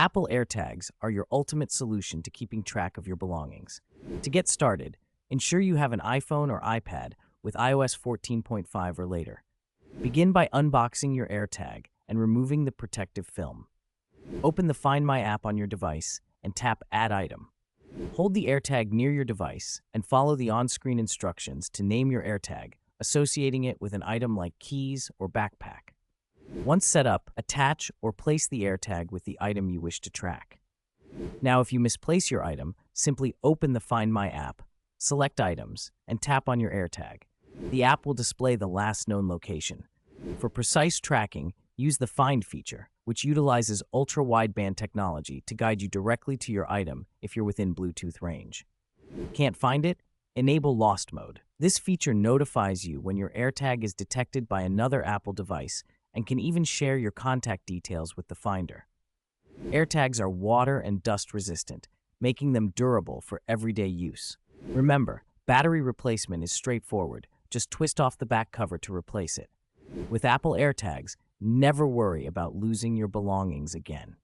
Apple AirTags are your ultimate solution to keeping track of your belongings. To get started, ensure you have an iPhone or iPad with iOS 14.5 or later. Begin by unboxing your AirTag and removing the protective film. Open the Find My app on your device and tap Add Item. Hold the AirTag near your device and follow the on-screen instructions to name your AirTag, associating it with an item like keys or backpack. Once set up, attach or place the AirTag with the item you wish to track. Now, if you misplace your item, simply open the Find My app, select Items, and tap on your AirTag. The app will display the last known location. For precise tracking, use the Find feature, which utilizes ultra-wideband technology to guide you directly to your item if you're within Bluetooth range. Can't find it? Enable Lost Mode. This feature notifies you when your AirTag is detected by another Apple device and can even share your contact details with the finder. AirTags are water and dust resistant, making them durable for everyday use. Remember, battery replacement is straightforward. Just twist off the back cover to replace it. With Apple AirTags, never worry about losing your belongings again.